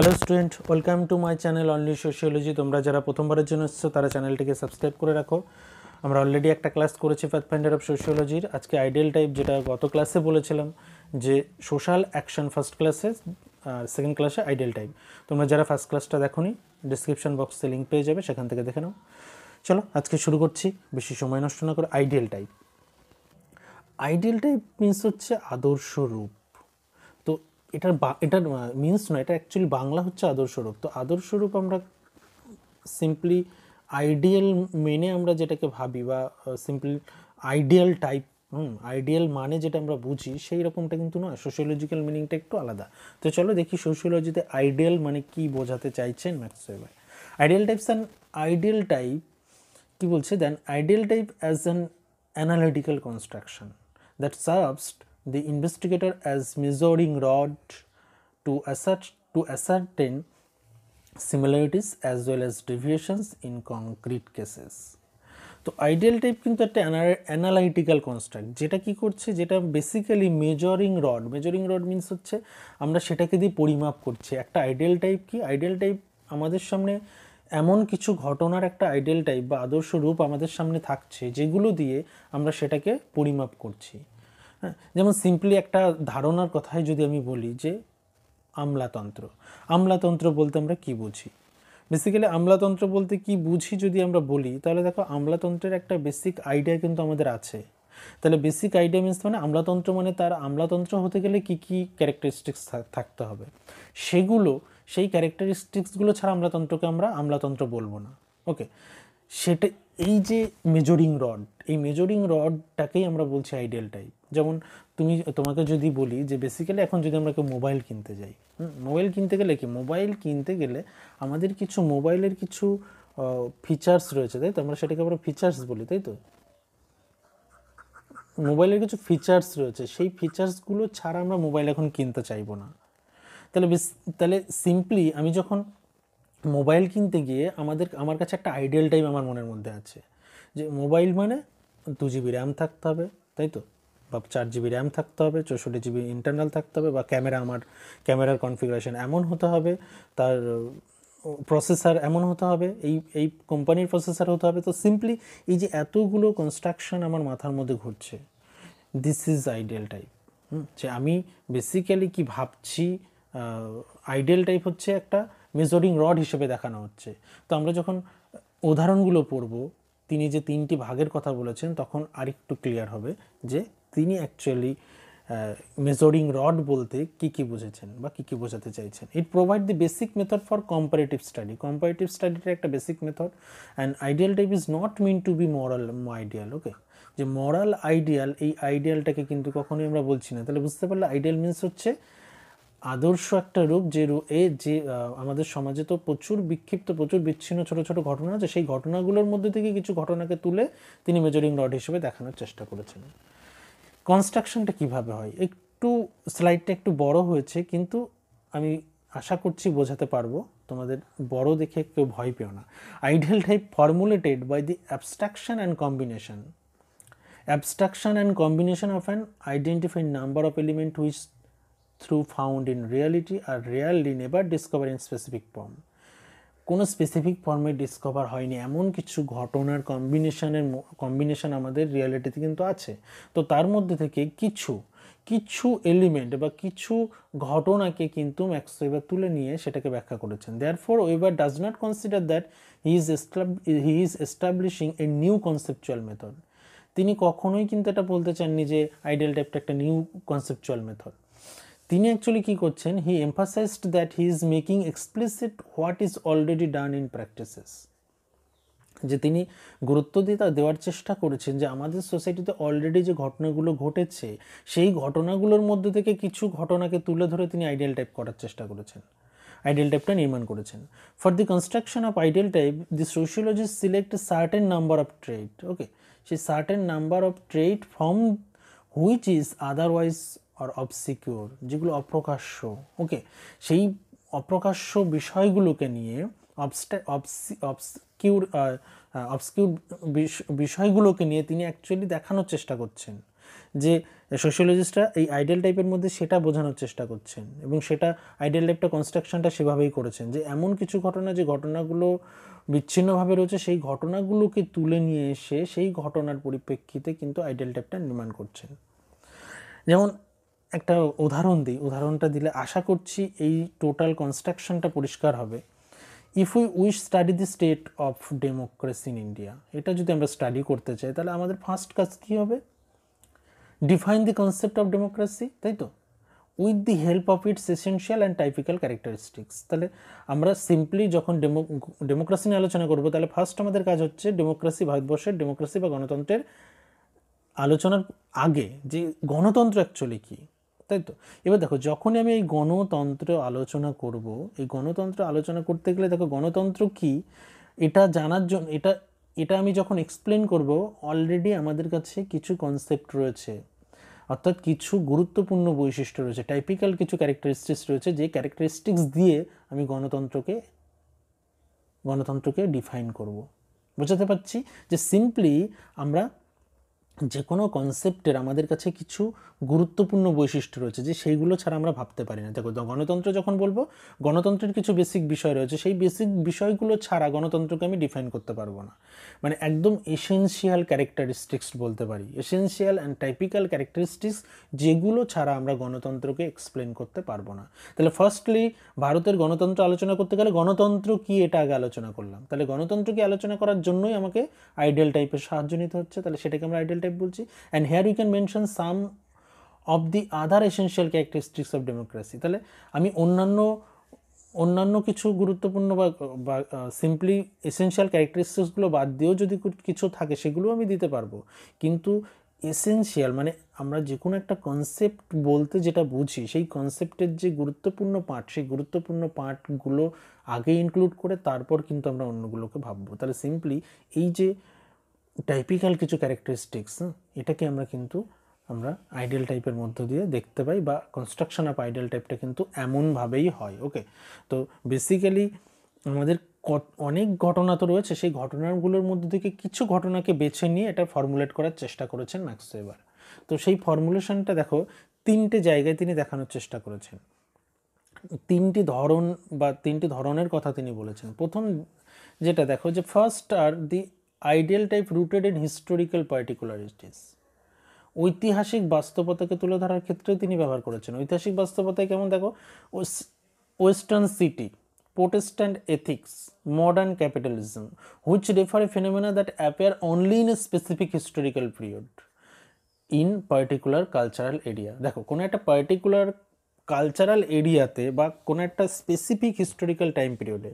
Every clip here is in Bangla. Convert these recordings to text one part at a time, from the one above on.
Hello student, welcome to my channel only sociology. তোমরা যারা প্রথমবারের জন্য এসেছো তারা চ্যানেলটিকে সাবস্ক্রাইব করে রাখো। আমরা অলরেডি একটা ক্লাস করেছি পাথফাইন্ডার অফ সোশিওলজির। আজকে আইডিয়াল টাইপ, যেটা গত ক্লাসে বলেছিলাম যে সোশ্যাল অ্যাকশন ফার্স্ট ক্লাসে, আর সেকেন্ড ক্লাসে আইডিয়াল টাইপ। তোমরা যারা ফার্স্ট ক্লাসটা দেখোনি, ডিসক্রিপশন বক্সে লিঙ্ক পেয়ে যাবে, সেখান থেকে দেখে নাও। চলো আজকে শুরু করছি, বেশি সময় নষ্ট না করে। Ideal type, ideal type means হচ্ছে আদর্শ রূপ। তো এটার মিনস নয়, এটা অ্যাকচুয়ালি বাংলা হচ্ছে আদর্শ রূপ। তো আদর্শ রূপ আমরা সিম্পলি আইডিয়াল মেনে আমরা যেটাকে ভাবি, বা সিম্পলি আইডিয়াল টাইপ, আইডিয়াল মানে যেটা আমরা বুঝি সেই রকমটা কিন্তু নয়। সোশিওলজিক্যাল মিনিংটা একটু আলাদা। তো চলো দেখি সোশিওলজিতে আইডিয়াল মানে কি বোঝাতে চাইছেন Max Weber. Ideal types and ideal type কি বলছে, then ideal type as an analytical construction that serves the investigator as measuring rod to ascertain similarities as well as deviations in concrete cases. তো আইডিয়াল টাইপ কিন্তু একটা অ্যানালাইটিক্যাল কনস্ট্রাক্ট, যেটা কি করছে, যেটা বেসিক্যালি মেজারিং রড মিনস হচ্ছে আমরা সেটাকে দিয়ে পরিমাপ করছি। একটা আইডিয়াল টাইপ কি, আইডিয়াল টাইপ আমাদের সামনে এমন কিছু ঘটনার একটা আইডিয়াল টাইপ বা আদর্শ রূপ আমাদের সামনে থাকছে, যেগুলো দিয়ে আমরা সেটাকে পরিমাপ করছি। হ্যাঁ, যেমন সিম্পলি একটা ধারণার কথাই যদি আমি বলি যে আমলাতন্ত্র বলতে আমরা কি বুঝি, বেসিক্যালি আমলাতন্ত্র বলতে কি বুঝি যদি আমরা বলি, তাহলে দেখো আমলাতন্ত্রের একটা বেসিক আইডিয়া কিন্তু আমাদের আছে। তাহলে বেসিক আইডিয়া মিনস মানে আমলাতন্ত্র মানে তার আমলাতন্ত্র হতে গেলে কি কি ক্যারেক্টারিস্টিক্স থাকতে হবে, সেই ক্যারেক্টারিস্টিক্সগুলো ছাড়া আমরা আমলাতন্ত্র বলবো না। ওকে, সেটা এই যে এই মেজারিং রডটাকেই আমরা বলছি আইডিয়াল টাইপ। যেমন তোমাকে যদি বলি যে বেসিক্যালি এখন যদি আমরা কেউ মোবাইল কিনতে যাই, মোবাইল কিনতে গেলে আমাদের কিছু মোবাইলের কিছু ফিচার্স রয়েছে, তাই তো? আমরা সেটাকে আমরা ফিচার্স বলি, তাই তো? মোবাইলের কিছু ফিচার্স রয়েছে, সেই ফিচার্সগুলো ছাড়া আমরা মোবাইল এখন কিনতে চাইবো না। তাহলে সিম্পলি আমি যখন মোবাইল কিনতে গিয়ে আমার কাছে একটা আইডিয়াল টাইপ আমার মনের মধ্যে আছে, যে মোবাইল মানে 2GB র্যাম থাকতে হবে, তাই তো? বা 4GB র্যাম থাকতে হবে, 64GB ইন্টারনাল থাকতে হবে, বা ক্যামেরার কনফিগারেশন এমন হতে হবে, তার প্রসেসর এমন হতে হবে, এই কোম্পানির প্রসেসর হতে হবে। তো সিম্পলি এই যে এতগুলো কনস্ট্রাকশন আমার মাথার মধ্যে ঘুরছে, দিস ইজ আইডিয়াল টাইপ। যে আমি বেসিক্যালি কি ভাবছি, আইডিয়াল টাইপ হচ্ছে একটা মেজারিং রড হিসেবে দেখানো হচ্ছে। তো আমরা যখন উদাহরণগুলো পড়ব, তিনি যে 3টি ভাগের কথা বলেছেন, তখন আরেকটু ক্লিয়ার হবে যে তিনি অ্যাকচুয়ালি মেজারিং রড বলতে কি বুঝেছেন বা কি বোঝাতে চাইছেন। It provide the basic method for comparative স্টাডিটা একটা basic method. And ideal type is not mean to be moral ideal. Okay, যে মরাল আইডিয়াল, এই আইডিয়ালটাকে কিন্তু কখনোই আমরা বলছি না। তাহলে বুঝতে পারলে আইডিয়াল মিনস হচ্ছে আদর্শ একটা রূপ, যে আমাদের সমাজে তো প্রচুর বিচ্ছিন্ন ছোট ছোট ঘটনা আছে, সেই ঘটনাগুলোর মধ্যে থেকে কিছু ঘটনাকে তুলে তিনি মেজারিং রড হিসেবে দেখানোর চেষ্টা করেছেন। কনস্ট্রাকশনটা কিভাবে হয়, স্লাইডটা একটু বড় হয়েছে, কিন্তু আমি আশা করছি বোঝাতে পারবো। তোমাদের বড় দেখে কেউ ভয় পেও না। Ideal type formulated by the abstraction and combination of an identified number of element which through found in reality are rarely never discovered in specific form. কোনো স্পেসিফিক ফর্মে ডিসকভার হয়নি এমন কিছু ঘটনার কম্বিনেশন আমাদের রিয়ালিটিতে কিন্তু আছে। তো তার মধ্যে থেকে কিছু এলিমেন্ট বা কিছু ঘটনাকে কিন্তু ম্যাক্স ওয়েবার তুলে নিয়ে সেটাকে ব্যাখ্যা করেছেন। Therefore weber does not consider that he is establishing a new conceptual method. তিনি কখনোই কিন্তু এটা বলতে চাননি যে আইডিয়াল টাইপটা একটা নিউ কনসেপচুয়াল মেথড। তিনি অ্যাকচুয়ালি কী করছেন, he emphasized that he is making explicit what is already done in practices. যে তিনি গুরুত্ব দেওয়ার চেষ্টা করেছেন যে আমাদের সোসাইটিতে অলরেডি যে ঘটনাগুলো ঘটেছে, সেই ঘটনাগুলোর মধ্যে থেকে কিছু ঘটনাকে তুলে ধরে তিনি আইডিয়াল টাইপ করার চেষ্টা করেছেন, আইডিয়াল টাইপটা নির্মাণ করেছেন। For the construction of ideal type the sociologist select certain number of trait. Okay, সেই certain number of trait from which is otherwise are obscure, যেগুলো অপ্রকাশ্য। ওকে, সেই অপ্রকাশ্য বিষয়গুলোকে নিয়ে অবসকিউর বিষয়গুলোকে নিয়ে তিনি অ্যাকচুয়ালি দেখানোর চেষ্টা করছেন যে সোশিওলজিস্টরা এই আইডিয়াল টাইপের মধ্যে সেটা বোঝানোর চেষ্টা করছেন এবং সেটা আইডিয়াল টাইপটা কনস্ট্রাকশনটা সেভাবেই করেছেন যে এমন কিছু ঘটনা যে ঘটনাগুলো বিচ্ছিন্নভাবে রয়েছে সেই ঘটনাগুলোকে তুলে নিয়ে এসে সেই ঘটনার পরিপ্রেক্ষিতে কিন্তু আইডিয়াল টাইপটা নির্মাণ করছেন। যেমন একটা উদাহরণ দিই, উদাহরণটা দিলে আশা করছি এই টোটাল কনস্ট্রাকশনটা পরিষ্কার হবে। If we study the state of democracy in India, এটা যদি আমরা স্টাডি করতে চাই তাহলে আমাদের ফার্স্ট কাজ কী হবে? Define the concept of democracy, তাই তো, with the help of its essential and typical characteristics. তাহলে আমরা সিম্পলি যখন ডেমোক্রেসি নিয়ে আলোচনা করবো তাহলে ফার্স্ট আমাদের কাজ হচ্ছে ডেমোক্রেসি, ভারতবর্ষের ডেমোক্রেসি বা গণতন্ত্রের আলোচনার আগে যে গণতন্ত্র অ্যাকচুয়ালি কী, তাই তো। এবার দেখো যখনই আমি এই গণতন্ত্র আলোচনা করব, এই গণতন্ত্র আলোচনা করতে গেলে দেখো গণতন্ত্র কী এটা জানার জন্য এটা আমি যখন এক্সপ্লেন করব অলরেডি আমাদের কাছে কিছু কনসেপ্ট রয়েছে, অর্থাৎ কিছু গুরুত্বপূর্ণ বৈশিষ্ট্য রয়েছে, টাইপিক্যাল কিছু ক্যারেক্টারিস্টিক্স রয়েছে, যে ক্যারেক্টারিস্টিক্স দিয়ে আমি গণতন্ত্রকে ডিফাইন করব। বোঝাতে পারছি যে সিম্পলি আমরা যে কোনো কনসেপ্টের আমাদের কাছে কিছু গুরুত্বপূর্ণ বৈশিষ্ট্য রয়েছে যে সেইগুলো ছাড়া আমরা ভাবতে পারি না। দেখো গণতন্ত্র যখন বলবো, গণতন্ত্রের কিছু বেসিক বিষয় রয়েছে, সেই বেসিক বিষয়গুলো ছাড়া গণতন্ত্রকে আমি ডিফাইন করতে পারবো না। মানে একদম এসেনশিয়াল ক্যারেক্টারিস্টিক্স বলতে পারি, এসেনশিয়াল অ্যান্ড টাইপিক্যাল ক্যারেক্টারিস্টিক্স যেগুলো ছাড়া আমরা গণতন্ত্রকে এক্সপ্লেন করতে পারবো না। তাহলে ফার্স্টলি ভারতের গণতন্ত্র আলোচনা করতে গেলে গণতন্ত্র কি এটা আগে আলোচনা করলাম, তাহলে গণতন্ত্রকে আলোচনা করার জন্যই আমাকে আইডিয়াল টাইপের সাহায্য নিতে হচ্ছে, তাহলে সেটাকে আমরা আইডিয়াল টাইপ বলছি। And here we can mention some of the other essential characteristics of democracy. তাহলে আমি অন্যান্য কিছু গুরুত্বপূর্ণ বা সিম্পলি এসেনশিয়াল ক্যারেক্টারিস্টিক্সগুলো বাদ দিয়েও যদি কিছু থাকে সেগুলো আমি দিতে পারবো, কিন্তু এসেনশিয়াল মানে আমরা যে কোনো একটা কনসেপ্ট বলতে যেটা বুঝি সেই কনসেপ্টের যে গুরুত্বপূর্ণ পার্ট, সেই গুরুত্বপূর্ণ পার্টগুলো আগে ইনক্লুড করে তারপর কিন্তু আমরা অন্যগুলোকে ভাববো। তাহলে সিম্পলি এই যে টাইপিক্যাল কিছু ক্যারেক্টারিস্টিক্স, এটাকে আমরা আইডিয়াল টাইপের মধ্য দিয়ে দেখতে পাই, বা কনস্ট্রাকশন অফ আইডিয়াল টাইপটা কিন্তু এমনভাবেই হয়। ওকে, তো বেসিক্যালি আমাদের অনেক ঘটনা তো রয়েছে, সেই ঘটনাগুলোর মধ্যে থেকে কিছু ঘটনাকে বেছে নিয়ে এটা ফর্মুলেট করার চেষ্টা করেছেন ম্যাক্স ওয়েবার। তো সেই ফর্মুলেশনটা দেখো তিনটে জায়গায় তিনি দেখানোর চেষ্টা করেছেন, তিনটি ধরন বা তিনটি ধরনের কথা তিনি বলেছেন। প্রথম যেটা দেখো যে first are the ideal type rooted in historical particularities, ঐতিহাসিক বাস্তবতাকে তুলে ধরার ক্ষেত্রে তিনি ব্যবহার করেছেন। ঐতিহাসিক বাস্তবতায় কেমন দেখো, western city, Protestant ethics, modern capitalism, which refer A ফিনোমেনা that appear only in a specific historical period in particular cultural area. দেখো কোনো একটা পার্টিকুলার কালচারাল এরিয়াতে বা কোনো একটা স্পেসিফিক হিস্টোরিক্যাল টাইম পিরিয়ডে,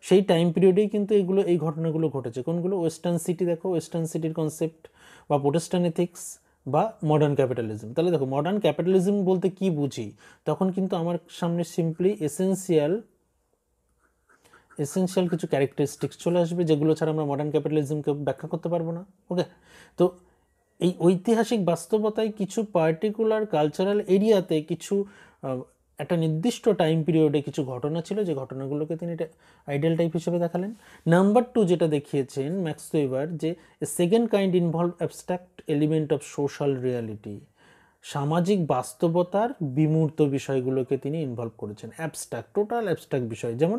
সেই টাইম পিরিয়ডেই কিন্তু এই ঘটনাগুলো ঘটেছে। কোনগুলো? ওয়েস্টার্ন সিটি, দেখো ওয়েস্টার্ন সিটির কনসেপ্ট, বা প্রোটেস্ট্যান্ট এথিক্স, বা মডার্ন ক্যাপিটালিজম। তাহলে দেখো মডার্ন ক্যাপিটালিজম বলতে কি বুঝি, তখন কিন্তু আমার সামনে সিম্পলি এসেনশিয়াল কিছু ক্যারেক্টারিস্টিক্স চলে আসবে যেগুলো ছাড়া আমরা মডার্ন ক্যাপিটালিজমকে ব্যাখ্যা করতে পারবো না। ওকে, তো এই ঐতিহাসিক বাস্তবতায় কিছু পার্টিকুলার কালচারাল এরিয়াতে কিছু একটা নির্দিষ্ট টাইম পিরিয়ডে কিছু ঘটনা ছিল, যে ঘটনাগুলোকে তিনি আইডিয়াল টাইপ হিসেবে দেখালেন। নাম্বার 2 যেটা দেখিয়েছেন ম্যাক্স ওয়েবার, যে second kind involve abstract element of social reality, সামাজিক বাস্তবতার বিমূর্ত বিষয়গুলোকে তিনি ইনভলভ করেছেন। অ্যাবস্ট্রাক্ট, টোটাল অ্যাবস্ট্রাক্ট বিষয়, যেমন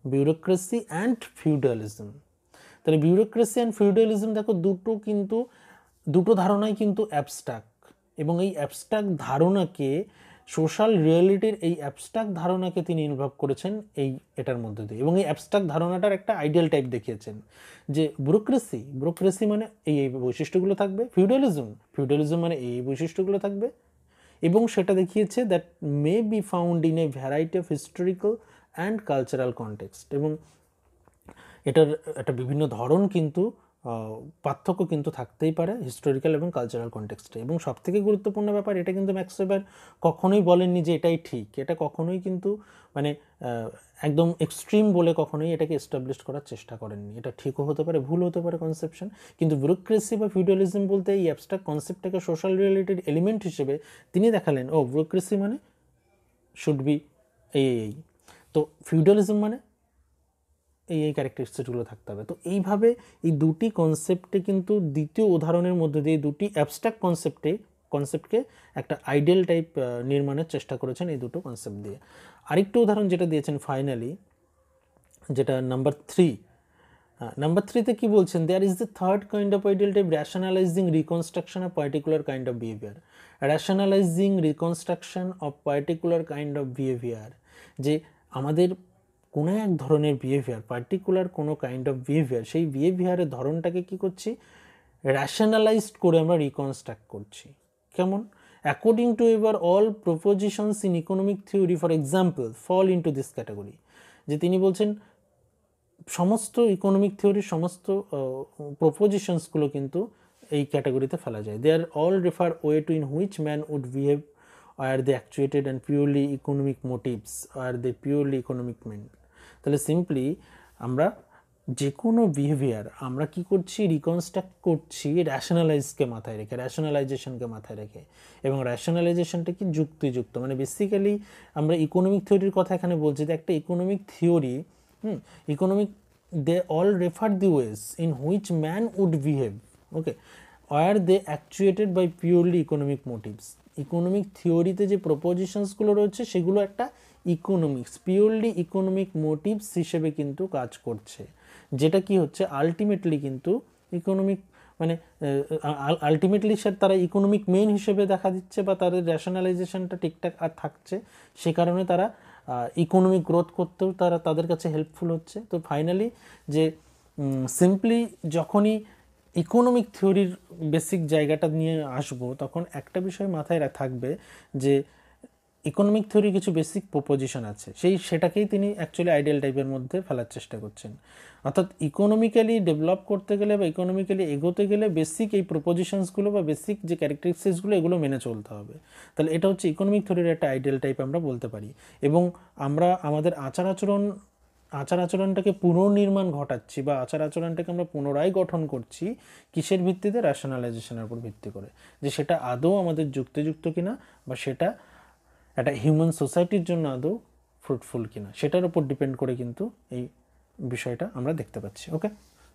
বিউরোক্রেসি অ্যান্ড ফিউডালিজম। তাহলে বিউরোক্রেসি অ্যান্ড ফিউডালিজম দেখো দুটো ধারণাই কিন্তু অ্যাবস্ট্রাক্ট, এবং এই অ্যাবস্ট্রাক্ট ধারণাকে সোশ্যাল রিয়েলিটির এই অ্যাবস্ট্রাক্ট ধারণাকে তিনি ইনভলভ করেছেন এটার মধ্যে দিয়ে, এবং এই অ্যাবস্ট্রাক্ট ধারণাটার একটা আইডিয়াল টাইপ দেখিয়েছেন, যে ব্যুরোক্রেসি মানে এই বৈশিষ্ট্যগুলো থাকবে, ফিউডালিজম মানে এই বৈশিষ্ট্যগুলো থাকবে, এবং সেটা দেখিয়েছে that may be found in a variety of historical and cultural context, এবং এটার একটা বিভিন্ন ধরন কিন্তু পার্থক্য কিন্তু থাকতেই পারে হিস্টোরিক্যাল এবং কালচারাল কনটেক্সটে। এবং সবথেকে গুরুত্বপূর্ণ ব্যাপার, এটা কিন্তু ম্যাক্স ওয়েবার কখনোই বলেননি যে এটাই ঠিক, এটা কখনোই কিন্তু মানে একদম এক্সট্রিম বলে কখনোই এটাকে এস্টাবলিশ করার চেষ্টা করেননি। এটা ঠিকও হতে পারে, ভুল হতে পারে কনসেপশন, কিন্তু ব্যুরোক্রেসি বা ফিউডালিজম বলতে এই অ্যাবস্ট্রাক্ট কনসেপ্টটাকে সোশ্যাল রিয়েলিটির এলিমেন্ট হিসেবে তিনি দেখালেন, ব্যুরোক্রেসি মানে শুড বি এই। তো ফিউডালিজম মানে এই ক্যারেক্টারিস্টিক্সগুলো থাকতে হবে। তো এইভাবে এই দুটি কনসেপ্টে কিন্তু দ্বিতীয় উদাহরণের মধ্যে দিয়ে দুটি অ্যাবস্ট্রাক্ট কনসেপ্টকে একটা আইডিয়াল টাইপ নির্মাণের চেষ্টা করেছেন এই দুটো কনসেপ্ট দিয়ে। আরেকটু উদাহরণ যেটা দিয়েছেন ফাইনালি, যেটা নাম্বার 3, নাম্বার 3তে কি বলছেন, there is the third kind of ideal type rationalizing reconstruction of particular kind of behaviour. Rationalizing reconstruction of particular kind of behaviour, যে আমাদের কোনো এক ধরনের বিহেভিয়ার, পার্টিকুলার কোনো কাইন্ড অফ বিহেভিয়ার, সেই বিহেভিয়ারের ধরনটাকে কী করছি, র্যাশনালাইজড করে আমরা রিকনস্ট্রাক্ট করছি। কেমন? According to ever all propositions in economic theory for example fall into this category, যে তিনি বলছেন সমস্ত ইকোনমিক থিওরির সমস্ত প্রপোজিশনসগুলো কিন্তু এই ক্যাটাগরিতে ফেলা যায়। They are all refer way to in which man would behave, are they actuated and purely economic motives, are they purely economic men. তাহলে সিম্পলি আমরা যে কোনো বিহেভিয়ার আমরা কি করছি, রিকনস্ট্রাক্ট করছি র্যাশনালাইজকে মাথায় রেখে, র্যাশনালাইজেশনকে মাথায় রেখে, এবং র্যাশনালাইজেশনটা কি যুক্তিযুক্ত, মানে বেসিক্যালি আমরা ইকোনমিক থিওরির কথা এখানে বলছি, যে একটা economic theory, economic, they all refer the ways in which man would behave, okay, are they actuated by purely economic motives. Economic থিওরিতে যে প্রপোজিশনসগুলো রয়েছে সেগুলো একটা ইকোনমিক্স, পিওরলি ইকোনমিক মোটিভস হিসেবে কিন্তু কাজ করছে, যেটা কি হচ্ছে আলটিমেটলি কিন্তু ইকোনমিক, মানে আলটিমেটলি তারা ইকোনমিক মেন হিসেবে দেখা দিচ্ছে, বা তাদের র্যাশনালাইজেশনটা ঠিকঠাক আর থাকছে, সে কারণে তারা ইকোনমিক গ্রোথ করতেও তাদের কাছে হেল্পফুল হচ্ছে। তো ফাইনালি যে সিম্পলি যখনই ইকোনমিক থিওরির বেসিক জায়গাটা নিয়ে আসবো, তখন একটা বিষয় মাথায় থাকবে যে ইকোনমিক থিওরির কিছু বেসিক প্রপোজিশন আছে, সেটাকেই তিনি অ্যাকচুয়ালি আইডিয়াল টাইপের মধ্যে ফেলার চেষ্টা করছেন। অর্থাৎ ইকোনমিক্যালি ডেভেলপ করতে গেলে বা ইকোনমিক্যালি এগোতে গেলে বেসিক এই প্রপোজিশনসগুলো বা বেসিক যে ক্যারেক্টারিস্টিক্সগুলো এগুলো মেনে চলতে হবে। তাহলে এটা হচ্ছে ইকোনমিক থিওরির একটা আইডিয়াল টাইপ আমরা বলতে পারি। এবং আমরা আমাদের আচার আচরণটাকে পুনর্নির্মাণ ঘটাচ্ছি, বা আচার আচরণটাকে আমরা পুনরায় গঠন করছি কিসের ভিত্তিতে, র্যাশনালাইজেশনের উপর ভিত্তি করে, যে সেটা আদৌ আমাদের যুক্তিযুক্ত কিনা, বা সেটা একটা হিউম্যান সোসাইটির জন্য আদৌ ফ্রুটফুল কিনা, সেটার উপর ডিপেন্ড করে কিন্তু এই বিষয়টা আমরা দেখতে পাচ্ছি। ওকে,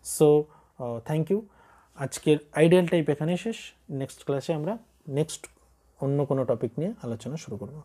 সো থ্যাংক ইউ। আজকের আইডিয়াল টাইপ এখানে শেষ। নেক্সট ক্লাসে আমরা অন্য কোনো টপিক নিয়ে আলোচনা শুরু করব।